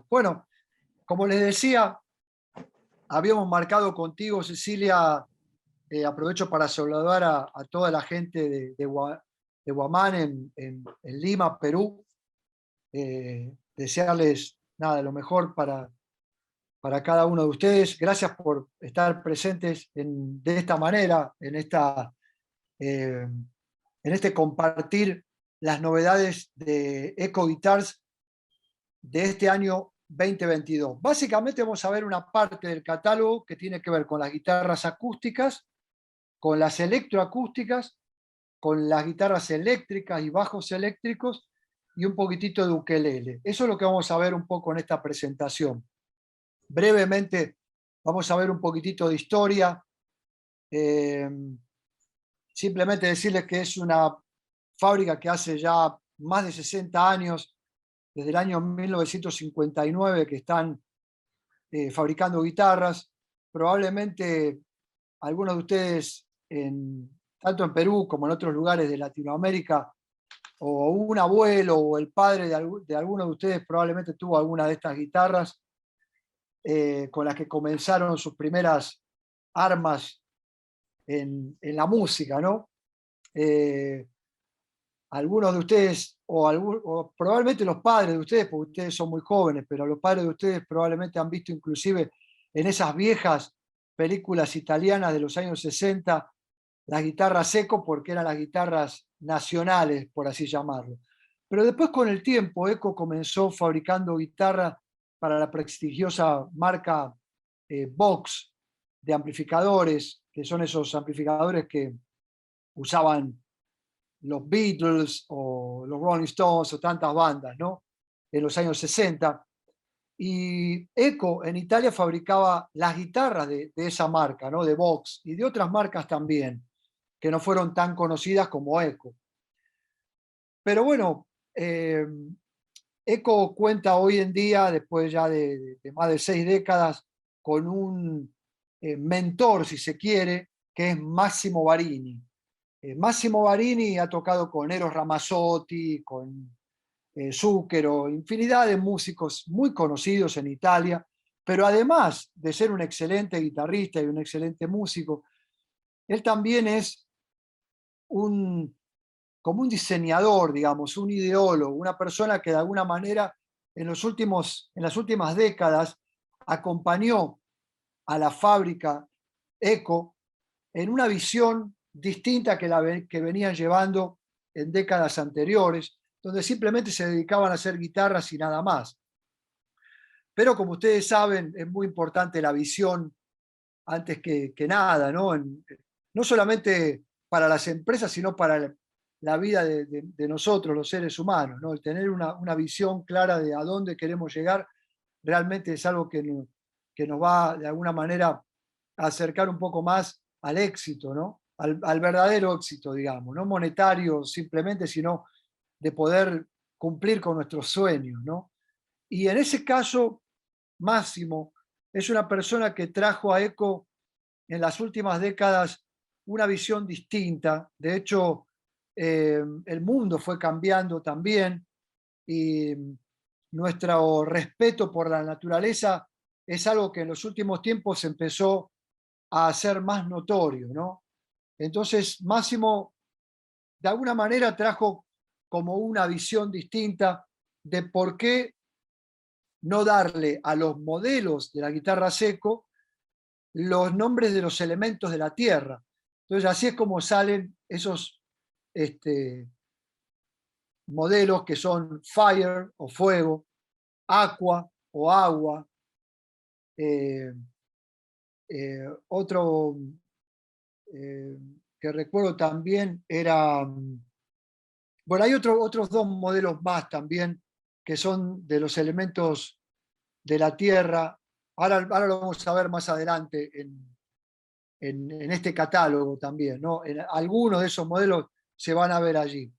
Bueno, como les decía, habíamos marcado contigo, Cecilia, aprovecho para saludar a toda la gente de Huamán en Lima, Perú. Desearles nada, lo mejor para cada uno de ustedes. Gracias por estar presentes de esta manera, en este compartir las novedades de Eco Guitars de este año 2022. Básicamente vamos a ver una parte del catálogo que tiene que ver con las guitarras acústicas, con las electroacústicas, con las guitarras eléctricas y bajos eléctricos y un poquitito de ukelele. Eso es lo que vamos a ver un poco en esta presentación. Brevemente vamos a ver un poquitito de historia. Simplemente decirles que es una fábrica que hace ya más de 60 años, desde el año 1959, que están fabricando guitarras. Probablemente algunos de ustedes, tanto en Perú como en otros lugares de Latinoamérica, o un abuelo o el padre de alguno de ustedes probablemente tuvo alguna de estas guitarras con las que comenzaron sus primeras armas en la música, ¿no? Algunos de ustedes, o probablemente los padres de ustedes, porque ustedes son muy jóvenes, pero los padres de ustedes probablemente han visto inclusive en esas viejas películas italianas de los años 60 las guitarras Eco, porque eran las guitarras nacionales, por así llamarlo. Pero después, con el tiempo, Eco comenzó fabricando guitarras para la prestigiosa marca Vox de amplificadores, que son esos amplificadores que usaban los Beatles o los Rolling Stones o tantas bandas, ¿no? En los años 60. Y Eco en Italia fabricaba las guitarras de esa marca, ¿no? De Vox y de otras marcas también, que no fueron tan conocidas como Eco. Pero bueno, Eco cuenta hoy en día, después ya de más de 6 décadas, con un mentor, si se quiere, que es Massimo Varini. Massimo Varini ha tocado con Eros Ramazzotti, con Zucchero, infinidad de músicos muy conocidos en Italia, pero además de ser un excelente guitarrista y un excelente músico, él también es como un diseñador, digamos, un ideólogo, una persona que de alguna manera en las últimas décadas acompañó a la fábrica Eco en una visión distinta que venían llevando en décadas anteriores, donde simplemente se dedicaban a hacer guitarras y nada más. Pero como ustedes saben, es muy importante la visión antes que nada, ¿no? No solamente para las empresas, sino para la vida de nosotros, los seres humanos, ¿no? El tener una visión clara de a dónde queremos llegar realmente es algo que nos va de alguna manera a acercar un poco más al éxito, ¿no? Al verdadero éxito, digamos, no monetario simplemente, sino de poder cumplir con nuestros sueños, ¿no? Y en ese caso, Máximo es una persona que trajo a Eco en las últimas décadas una visión distinta. De hecho, el mundo fue cambiando también y nuestro respeto por la naturaleza es algo que en los últimos tiempos empezó a hacer más notorio, ¿no? Entonces, Máximo, de alguna manera, trajo como una visión distinta de por qué no darle a los modelos de la guitarra Seco los nombres de los elementos de la tierra. Entonces, así es como salen esos modelos que son fire o fuego, aqua o agua, eh, otro eh, que recuerdo también era, bueno, hay otros dos modelos más también que son de los elementos de la tierra. Ahora lo vamos a ver más adelante en este catálogo también, ¿no? Algunos de esos modelos se van a ver allí.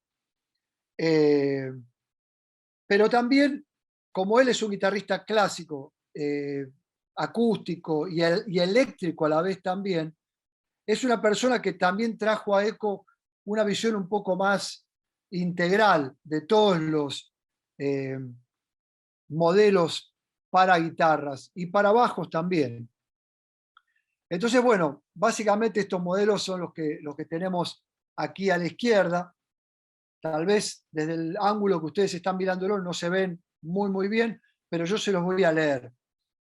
Pero también, como él es un guitarrista clásico, acústico y eléctrico a la vez también, es una persona que también trajo a Eco una visión un poco más integral de todos los modelos para guitarras y para bajos también. Entonces, bueno, básicamente estos modelos son los que tenemos aquí a la izquierda. Tal vez desde el ángulo que ustedes están mirándolo no se ven muy bien, pero yo se los voy a leer.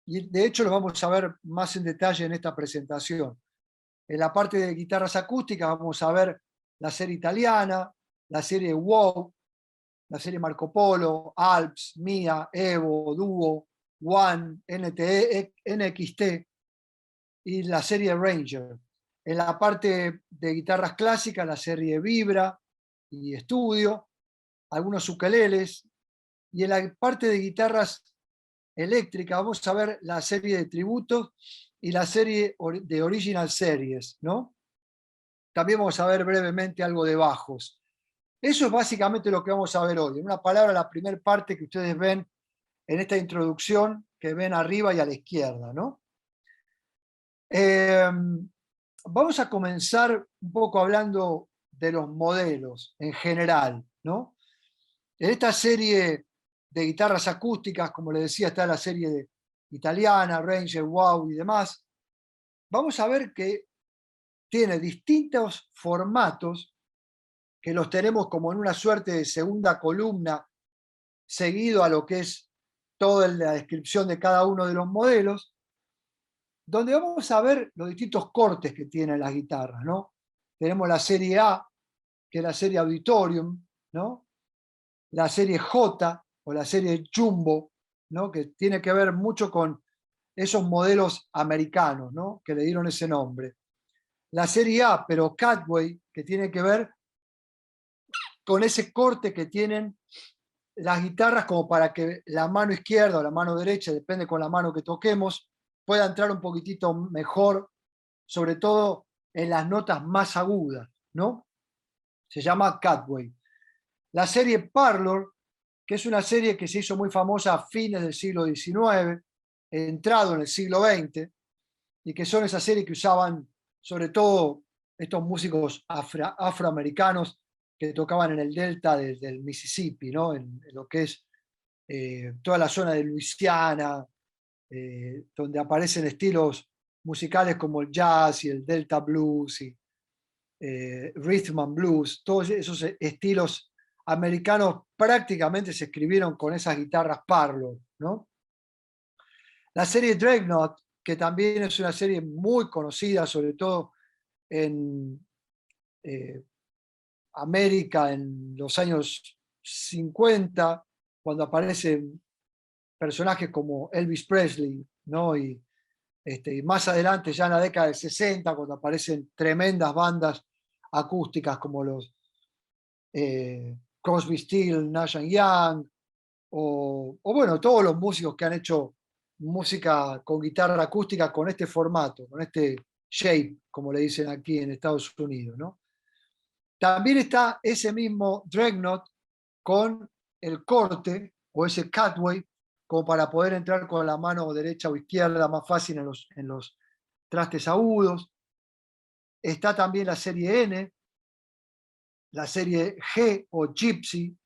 Y de hecho los vamos a ver más en detalle en esta presentación. En la parte de guitarras acústicas vamos a ver la serie italiana, la serie Wow, la serie Marco Polo, Alps, Mia, Evo, Duo, One, NTE, NXT y la serie Ranger. En la parte de guitarras clásicas, la serie Vibra y Estudio, algunos ukeleles, y en la parte de guitarras eléctricas vamos a ver la serie de tributos y la serie de Original Series, ¿no? También vamos a ver brevemente algo de bajos. Eso es básicamente lo que vamos a ver hoy. En una palabra, la primera parte que ustedes ven en esta introducción, que ven arriba y a la izquierda, ¿no? Vamos a comenzar un poco hablando de los modelos en general, ¿no? En esta serie de guitarras acústicas, como les decía, está la serie de italiana, Ranger, Wow y demás. Vamos a ver que tiene distintos formatos que los tenemos como en una suerte de segunda columna, seguido a lo que es toda la descripción de cada uno de los modelos, donde vamos a ver los distintos cortes que tienen las guitarras, ¿no? Tenemos la serie A, que es la serie Auditorium, ¿no? La serie J o la serie Jumbo, ¿no? Que tiene que ver mucho con esos modelos americanos, ¿no? Que le dieron ese nombre. La serie A, pero Catway, que tiene que ver con ese corte que tienen las guitarras como para que la mano izquierda o la mano derecha, depende con la mano que toquemos, pueda entrar un poquitito mejor, sobre todo en las notas más agudas, ¿no? Se llama Catway. La serie Parlor, que es una serie que se hizo muy famosa a fines del siglo XIX, entrado en el siglo XX, y que son esas series que usaban sobre todo estos músicos afroamericanos que tocaban en el delta del Mississippi, ¿no? En lo que es toda la zona de Luisiana, donde aparecen estilos musicales como el jazz y el delta blues y rhythm and blues, todos esos estilos americanos prácticamente se escribieron con esas guitarras Parlor, ¿no? La serie Dreadnought, que también es una serie muy conocida, sobre todo en América en los años 50, cuando aparecen personajes como Elvis Presley, ¿no? Y más adelante, ya en la década del 60, cuando aparecen tremendas bandas acústicas como los Crosby, Stills, Nash Young, o bueno, todos los músicos que han hecho música con guitarra acústica con este formato, con este shape, como le dicen aquí en Estados Unidos, ¿no? También está ese mismo Dreadnought con el corte o ese cutway, como para poder entrar con la mano derecha o izquierda más fácil en los trastes agudos. Está también la serie N, la serie G o Gypsy,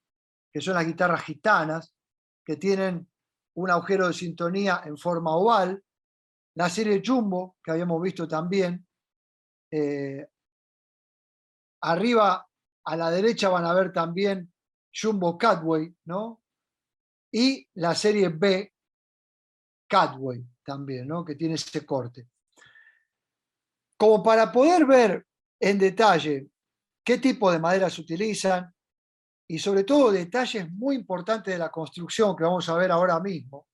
que son las guitarras gitanas, que tienen un agujero de sintonía en forma oval. La serie Jumbo, que habíamos visto también. Arriba a la derecha van a ver también Jumbo Catway, ¿no? Y la serie B, Catway también, ¿no? Que tiene ese corte. Como para poder ver en detalle qué tipo de maderas se utilizan y sobre todo detalles muy importantes de la construcción que vamos a ver ahora mismo,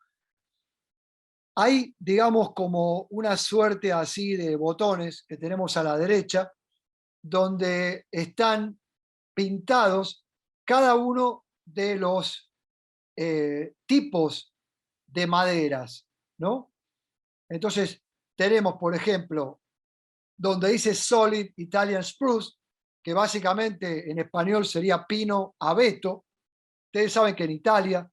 hay, digamos, como una suerte así de botones que tenemos a la derecha, donde están pintados cada uno de los tipos de maderas, ¿no? Entonces, tenemos, por ejemplo, donde dice Solid Italian Spruce, que básicamente en español sería pino abeto. Ustedes saben que en Italia,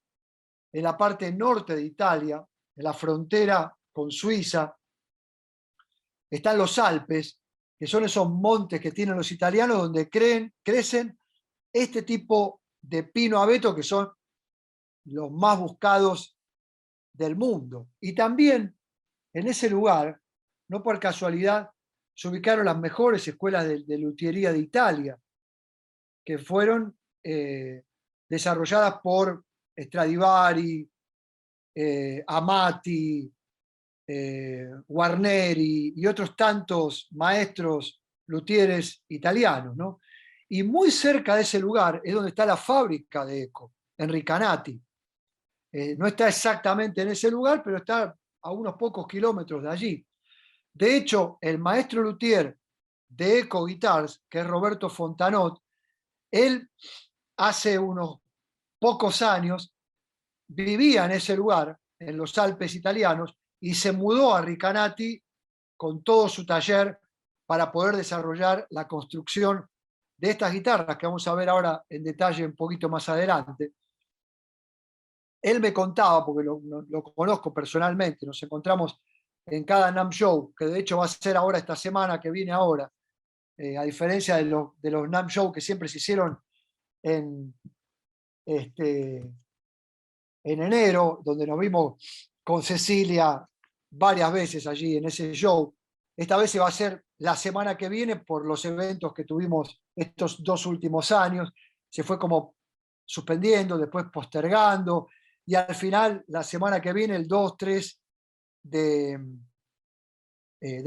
en la parte norte de Italia, en la frontera con Suiza, están los Alpes, que son esos montes que tienen los italianos donde crecen este tipo de pino abeto, que son los más buscados del mundo. Y también en ese lugar, no por casualidad, se ubicaron las mejores escuelas de luthiería de Italia, que fueron desarrolladas por Stradivari, Amati, Guarneri y otros tantos maestros luthieres italianos, ¿no? Y muy cerca de ese lugar es donde está la fábrica de Eco, en Recanati. No está exactamente en ese lugar, pero está a unos pocos kilómetros de allí. De hecho, el maestro luthier de Eco Guitars, que es Roberto Fontanot, él hace unos pocos años vivía en ese lugar, en los Alpes italianos, y se mudó a Recanati con todo su taller para poder desarrollar la construcción de estas guitarras que vamos a ver ahora en detalle un poquito más adelante. Él me contaba, porque lo conozco personalmente, nos encontramos en cada NAMM Show, que de hecho va a ser ahora esta semana que viene ahora, a diferencia de los NAMM Show que siempre se hicieron en, este, en enero, donde nos vimos con Cecilia varias veces allí en ese show. Esta vez se va a hacer la semana que viene por los eventos que tuvimos estos 2 últimos años. Se fue como suspendiendo, después postergando, y al final, la semana que viene, el 2-3 de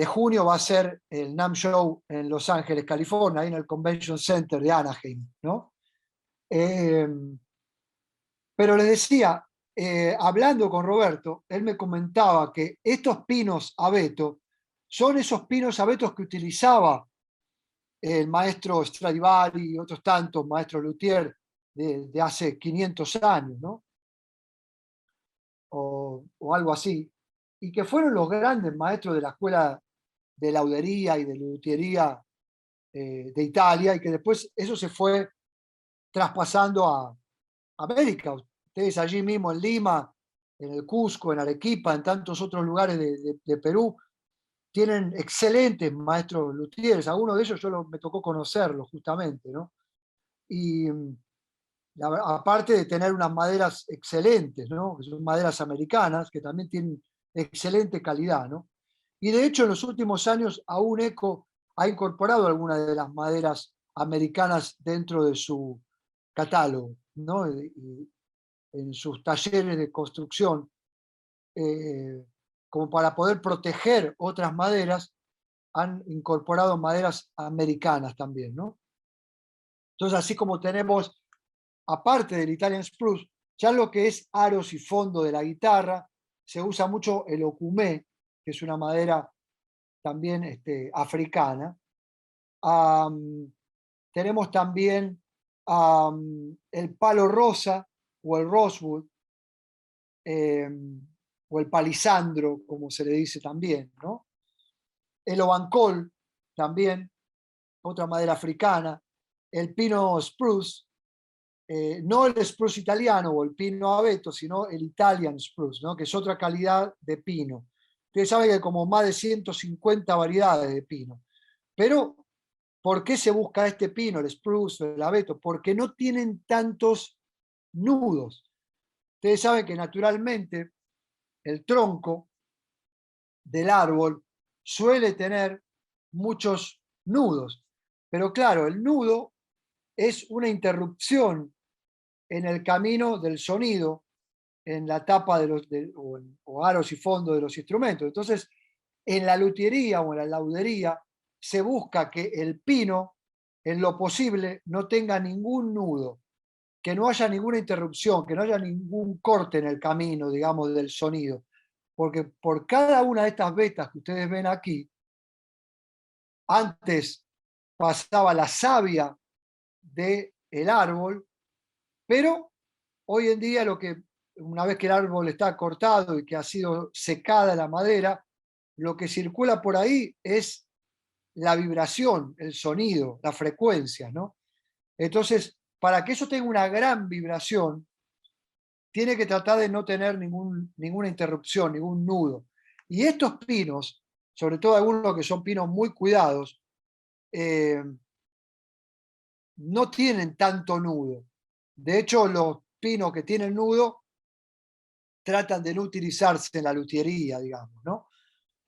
junio, va a ser el NAMM Show en Los Ángeles, California, ahí en el Convention Center de Anaheim, ¿no? Pero les decía, hablando con Roberto, él me comentaba que estos pinos abeto son esos pinos abetos que utilizaba el maestro Stradivari y otros tantos maestros luthier de hace 500 años, ¿no? O algo así, y que fueron los grandes maestros de la escuela de laudería y de luthiería de Italia, y que después eso se fue traspasando a América. Ustedes allí mismo en Lima, en el Cusco, en Arequipa, en tantos otros lugares de Perú, tienen excelentes maestros luthieres. Algunos de ellos me tocó conocerlos justamente, ¿no? Y aparte de tener unas maderas excelentes, ¿no? Que son maderas americanas, que también tienen excelente calidad, ¿no? Y de hecho en los últimos años aún Eco ha incorporado algunas de las maderas americanas dentro de su catálogo, ¿no? Y en sus talleres de construcción, eh, como para poder proteger otras maderas, han incorporado maderas americanas también, ¿no? Entonces, así como tenemos, aparte del Italian Spruce, ya lo que es aros y fondo de la guitarra, se usa mucho el ocumé, que es una madera también africana. Tenemos también el palo rosa o el rosewood, eh, o el palisandro, como se le dice también, ¿no? El obancol, también, otra madera africana. El pino spruce, no el spruce italiano o el pino abeto, sino el Italian spruce, ¿no? Que es otra calidad de pino. Ustedes saben que hay como más de 150 variedades de pino. Pero, ¿por qué se busca este pino, el spruce, el abeto? Porque no tienen tantos nudos. Ustedes saben que naturalmente el tronco del árbol suele tener muchos nudos, pero claro, el nudo es una interrupción en el camino del sonido, en la tapa o aros y fondos de los instrumentos. Entonces, en la luthiería o en la laudería se busca que el pino, en lo posible, no tenga ningún nudo, que no haya ninguna interrupción, que no haya ningún corte en el camino, digamos, del sonido. Porque por cada una de estas vetas que ustedes ven aquí, antes pasaba la savia del árbol, pero hoy en día una vez que el árbol está cortado y que ha sido secada la madera, lo que circula por ahí es la vibración, el sonido, la frecuencia, ¿no? Entonces, para que eso tenga una gran vibración, tiene que tratar de no tener ninguna interrupción, ningún nudo. Y estos pinos, sobre todo algunos que son pinos muy cuidados, eh, no tienen tanto nudo. De hecho, los pinos que tienen nudo tratan de no utilizarse en la luthiería, digamos, ¿no?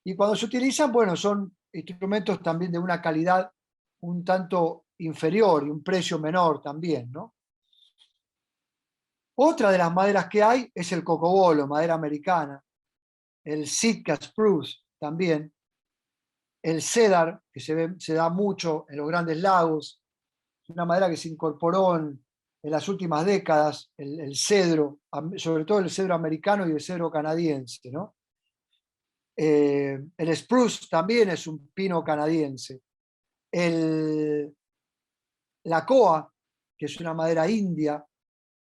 Y cuando se utilizan, bueno, son instrumentos también de una calidad un tanto inferior y un precio menor también, ¿no? Otra de las maderas que hay es el cocobolo, madera americana, el Sitka spruce también, el cedar, que se da mucho en los grandes lagos, una madera que se incorporó en las últimas décadas, el cedro, sobre todo el cedro americano y el cedro canadiense, ¿no? El spruce también es un pino canadiense. El, la coa, que es una madera india,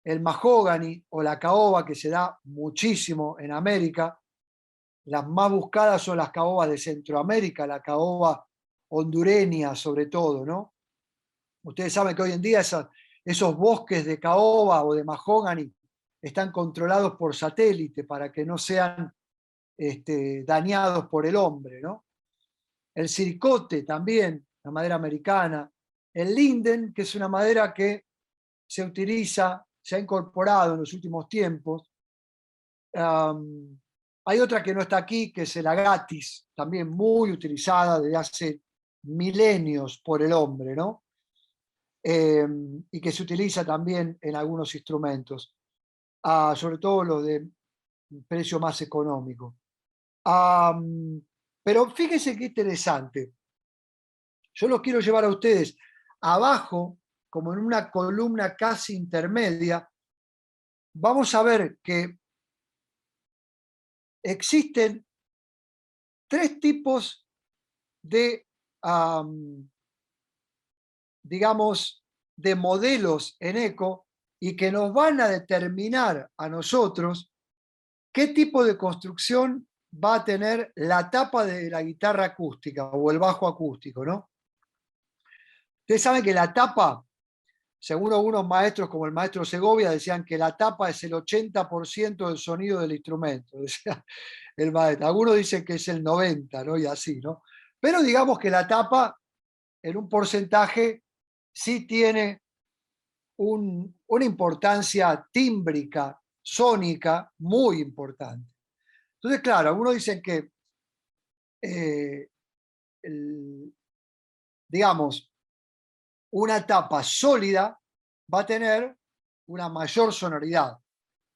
el mahogany o la caoba, que se da muchísimo en América. Las más buscadas son las caobas de Centroamérica, la caoba hondureña sobre todo, ¿no? Ustedes saben que hoy en día esos bosques de caoba o de mahogany están controlados por satélite para que no sean dañados por el hombre, ¿no? El circote también, la madera americana. El linden, que es una madera que se utiliza, se ha incorporado en los últimos tiempos. Hay otra que no está aquí, que es el agatis, también muy utilizada desde hace milenios por el hombre, ¿no? Y que se utiliza también en algunos instrumentos, sobre todo los de precio más económico. Pero fíjense qué interesante. Yo los quiero llevar a ustedes abajo, como en una columna casi intermedia. Vamos a ver que existen tres tipos de, digamos, de modelos en eco y que nos van a determinar a nosotros qué tipo de construcción va a tener la tapa de la guitarra acústica o el bajo acústico, ¿no? Ustedes saben que la tapa, según algunos maestros como el maestro Segovia, decían que la tapa es el 80% del sonido del instrumento, decía el maestro. Algunos dicen que es el 90%, ¿no? Y así, ¿no? Pero digamos que la tapa, en un porcentaje, sí tiene una importancia tímbrica, sónica, muy importante. Entonces, claro, algunos dicen que, eh, digamos, una tapa sólida va a tener una mayor sonoridad,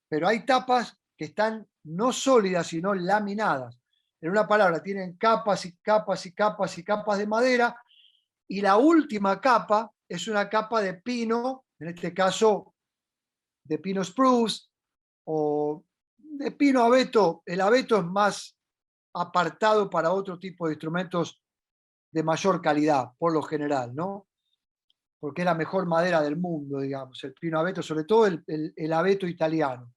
pero hay tapas que están no sólidas, sino laminadas. En una palabra, tienen capas y capas y capas y capas de madera, y la última capa es una capa de pino, en este caso de pino spruce o de pino abeto. El abeto es más apartado para otro tipo de instrumentos de mayor calidad, por lo general, ¿no? Porque es la mejor madera del mundo, digamos, el pino abeto, sobre todo el abeto italiano.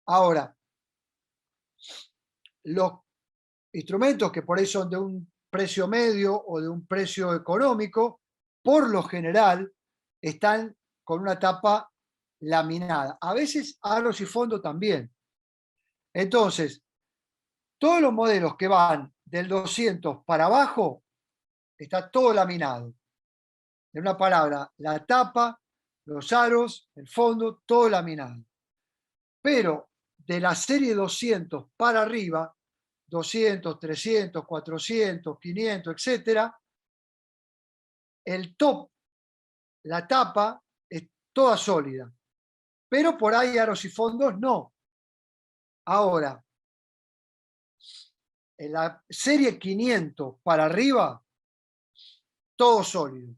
Ahora, los instrumentos que por ahí son de un precio medio o de un precio económico, por lo general están con una tapa laminada. A veces aros y fondo también. Entonces, todos los modelos que van del 200 para abajo, está todo laminado. En una palabra, la tapa, los aros, el fondo, todo laminado. Pero de la serie 200 para arriba, 200, 300, 400, 500, etcétera, el top, la tapa, es toda sólida. Pero por ahí aros y fondos no. Ahora, en la serie 500 para arriba, todo sólido.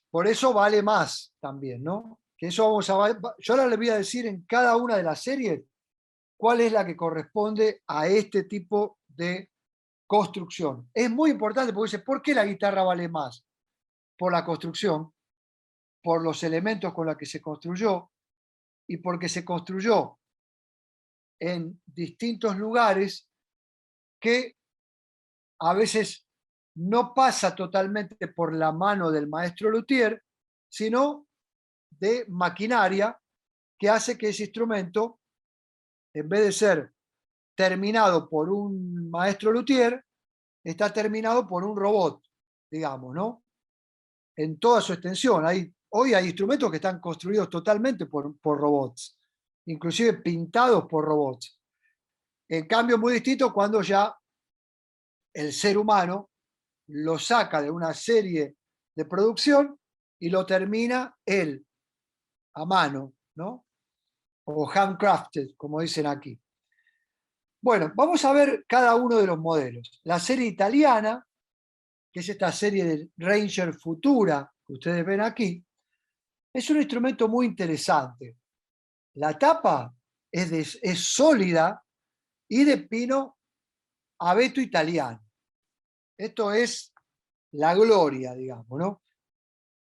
Por eso vale más también, ¿no? Que eso vamos a, yo ahora les voy a decir en cada una de las series cuál es la que corresponde a este tipo de construcción. Es muy importante porque dice, ¿por qué la guitarra vale más? Por la construcción, por los elementos con los que se construyó y porque se construyó en distintos lugares que a veces no pasa totalmente por la mano del maestro luthier, sino de maquinaria que hace que ese instrumento, en vez de ser terminado por un maestro luthier, está terminado por un robot, digamos, ¿no? En toda su extensión. Hoy hay instrumentos que están construidos totalmente por robots, inclusive pintados por robots. En cambio, muy distinto cuando ya el ser humano lo saca de una serie de producción y lo termina él, a mano, ¿no? O handcrafted, como dicen aquí. Bueno, vamos a ver cada uno de los modelos. La serie italiana, que es esta serie de Ranger Futura que ustedes ven aquí, es un instrumento muy interesante. La tapa es sólida y de pino abeto italiano. Esto es la gloria, digamos, ¿no?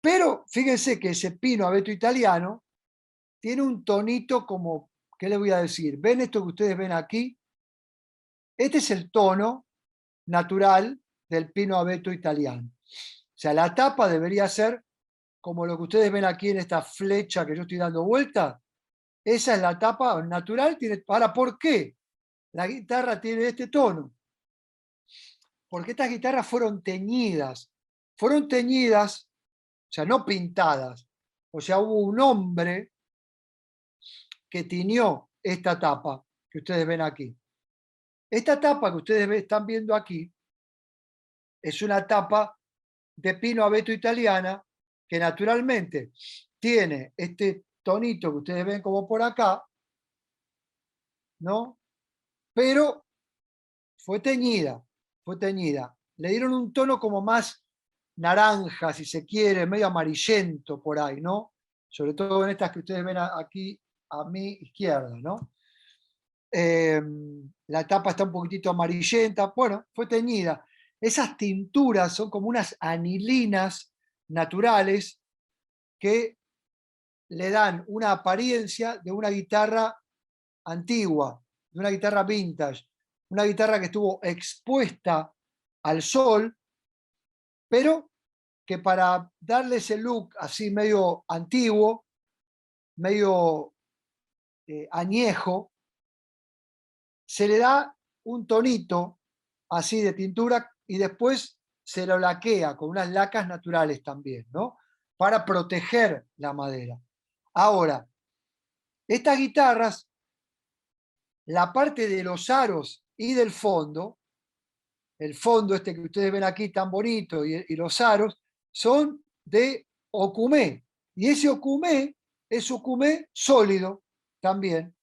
Pero fíjense que ese pino abeto italiano tiene un tonito como, ¿qué le voy a decir? ¿Ven esto que ustedes ven aquí? Este es el tono natural del pino abeto italiano. O sea, la tapa debería ser como lo que ustedes ven aquí en esta flecha que yo estoy dando vuelta. Esa es la tapa natural. Ahora, ¿por qué la guitarra tiene este tono? Porque estas guitarras fueron teñidas. Fueron teñidas, o sea, no pintadas. O sea, hubo un hombre que tiñó esta tapa que ustedes ven aquí. Esta tapa que ustedes están viendo aquí es una tapa de pino abeto italiana que naturalmente tiene este tonito que ustedes ven como por acá, ¿no? Pero fue teñida, fue teñida. Le dieron un tono como más naranja, si se quiere, medio amarillento por ahí, ¿no? Sobre todo en estas que ustedes ven aquí a mi izquierda, ¿no? La tapa está un poquitito amarillenta, bueno, fue teñida. Esas tinturas son como unas anilinas naturales que le dan una apariencia de una guitarra antigua, de una guitarra vintage, una guitarra que estuvo expuesta al sol, pero que para darle ese look así medio antiguo, medio añejo, se le da un tonito así de tintura y después se lo laquea con unas lacas naturales también, ¿no? Para proteger la madera. Ahora, estas guitarras, la parte de los aros y del fondo, el fondo este que ustedes ven aquí tan bonito y los aros, son de ocumé. Y ese ocumé es ocumé sólido también.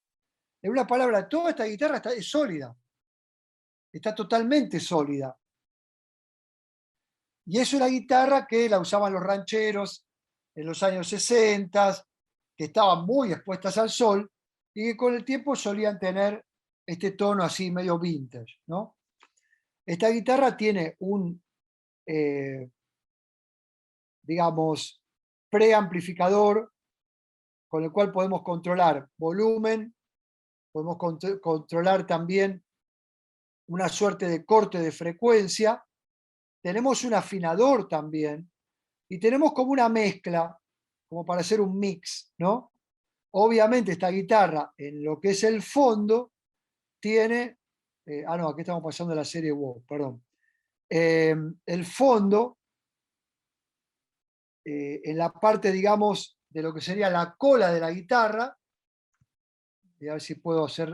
En una palabra, toda esta guitarra es sólida, está totalmente sólida. Y es una guitarra que la usaban los rancheros en los años 60, que estaban muy expuestas al sol y que con el tiempo solían tener este tono así medio vintage, ¿no? Esta guitarra tiene un, digamos, preamplificador con el cual podemos controlar volumen, podemos controlar también una suerte de corte de frecuencia, tenemos un afinador también y tenemos como una mezcla, como para hacer un mix, ¿no? Obviamente esta guitarra en lo que es el fondo tiene, no, aquí estamos pasando la serie WoW, perdón. El fondo, en la parte, digamos, de lo que sería la cola de la guitarra, y a ver si puedo hacer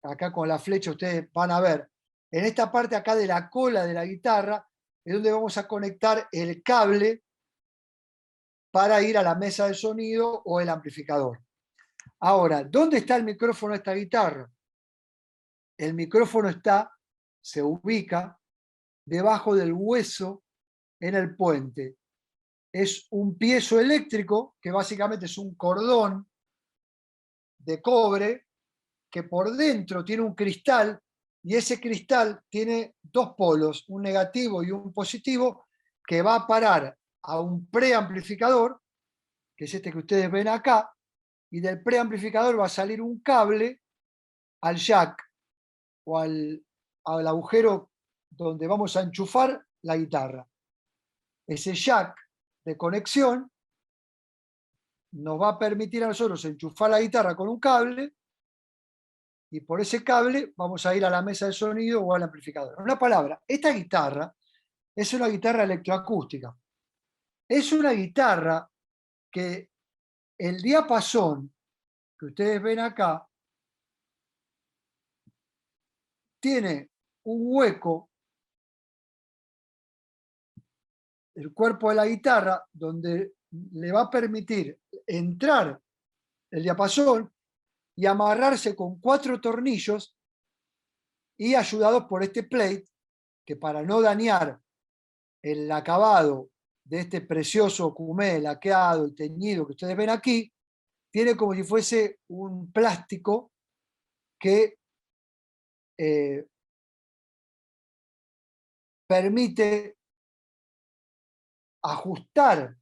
acá con la flecha, ustedes van a ver, en esta parte acá de la cola de la guitarra, es donde vamos a conectar el cable para ir a la mesa de sonido o el amplificador. Ahora, ¿dónde está el micrófono de esta guitarra? El micrófono se ubica debajo del hueso en el puente. Es un piezoeléctrico que básicamente es un cordón de cobre que por dentro tiene un cristal y ese cristal tiene dos polos, un negativo y un positivo, que va a parar a un preamplificador, que es este que ustedes ven acá, y del preamplificador va a salir un cable al jack o al agujero donde vamos a enchufar la guitarra. Ese jack de conexión nos va a permitir a nosotros enchufar la guitarra con un cable y por ese cable vamos a ir a la mesa de sonido o al amplificador. En una palabra, esta guitarra es una guitarra electroacústica. Es una guitarra que el diapasón que ustedes ven acá tiene un hueco, el cuerpo de la guitarra, donde le va a permitir entrar el diapasón y amarrarse con 4 tornillos y ayudados por este plate, que para no dañar el acabado de este precioso cumé laqueado y teñido que ustedes ven aquí, tiene como si fuese un plástico que permite ajustar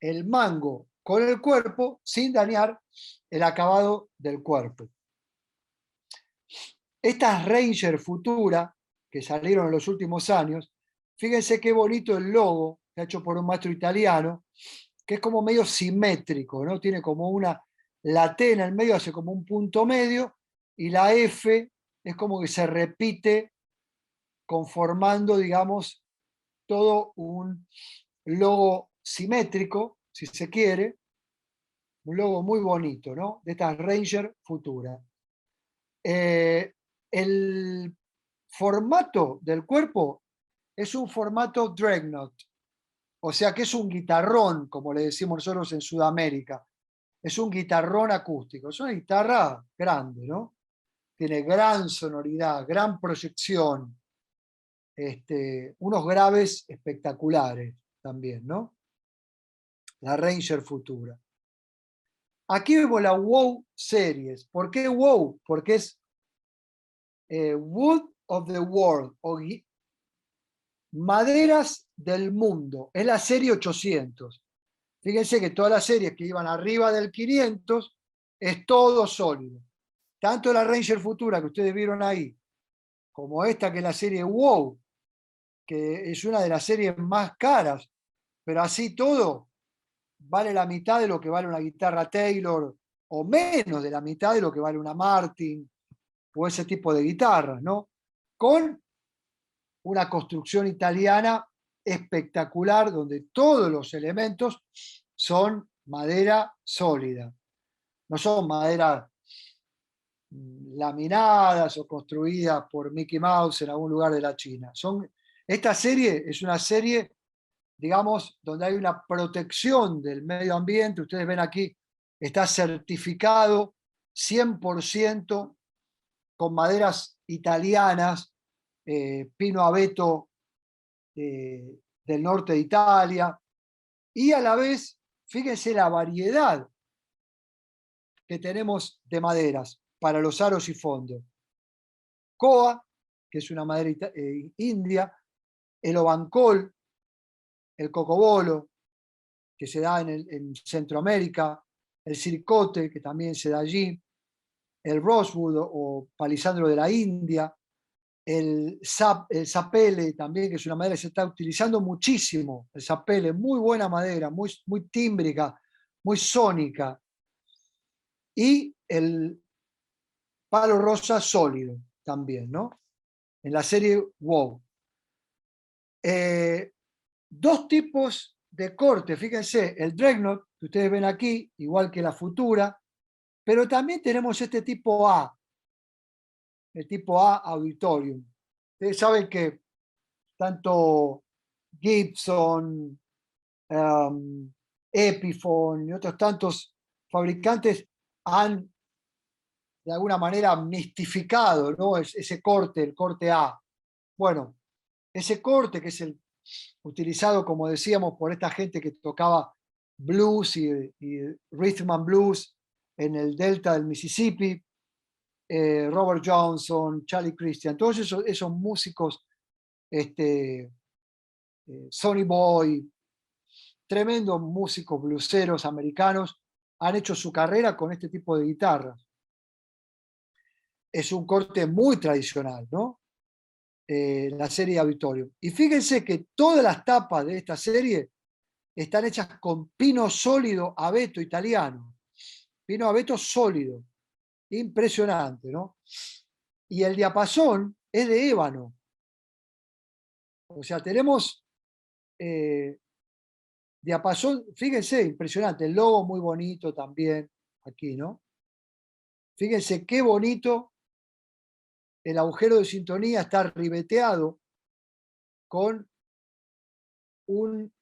el mango con el cuerpo sin dañar el acabado del cuerpo. Estas Ranger Futura, que salieron en los últimos años, fíjense qué bonito el logo, hecho por un maestro italiano, que es como medio simétrico, ¿no? Tiene como la T en el medio hace como un punto medio, y la F es como que se repite conformando, digamos, todo un logo simétrico, si se quiere, un logo muy bonito, ¿no? De estas Ranger Futura. El formato del cuerpo es un formato Dreadnought, o sea que es un guitarrón, como le decimos nosotros en Sudamérica. Es un guitarrón acústico, es una guitarra grande, ¿no? Tiene gran sonoridad, gran proyección, unos graves espectaculares también, ¿no? La Ranger Futura. Aquí vemos la WoW Series. ¿Por qué WoW? Porque es Wood of the World, o Maderas del Mundo. Es la serie 800. Fíjense que todas las series que iban arriba del 500 es todo sólido. Tanto la Ranger Futura que ustedes vieron ahí, como esta que es la serie WoW, que es una de las series más caras, pero así todo vale la mitad de lo que vale una guitarra Taylor, o menos de la mitad de lo que vale una Martin, o ese tipo de guitarras, ¿no? Con una construcción italiana espectacular, donde todos los elementos son madera sólida. No son maderas laminadas o construidas por Mickey Mouse en algún lugar de la China. Esta serie es una serie, digamos, donde hay una protección del medio ambiente. Ustedes ven aquí, está certificado 100% con maderas italianas, pino abeto del norte de Italia, y a la vez, fíjense la variedad que tenemos de maderas para los aros y fondos. Coa, que es una madera india, el ovancol, el cocobolo, que se da en Centroamérica, el circote, que también se da allí, el rosewood o palisandro de la India, el sapele también, que es una madera que se está utilizando muchísimo, el sapele, muy buena madera, muy tímbrica, muy sónica, y el palo rosa sólido también, ¿no? En la serie WoW. Dos tipos de corte, fíjense, el Dreadnought, que ustedes ven aquí, igual que la Futura, pero también tenemos este tipo A, el tipo A Auditorium. Ustedes saben que tanto Gibson, Epiphone y otros tantos fabricantes han de alguna manera mistificado, ¿no? Ese corte, el corte A. Bueno, ese corte que es el utilizado, como decíamos, por esta gente que tocaba blues y rhythm and blues en el delta del Mississippi, Robert Johnson, Charlie Christian, todos esos músicos, Sonny Boy, tremendos músicos blueseros americanos, han hecho su carrera con este tipo de guitarras. Es un corte muy tradicional, ¿no? La serie Auditorium. Y fíjense que todas las tapas de esta serie están hechas con pino sólido abeto italiano. Pino abeto sólido. Impresionante, ¿no? Y el diapasón es de ébano. O sea, tenemos diapasón, fíjense, impresionante. El logo muy bonito también aquí, ¿no? Fíjense qué bonito el agujero de sintonía está ribeteado con un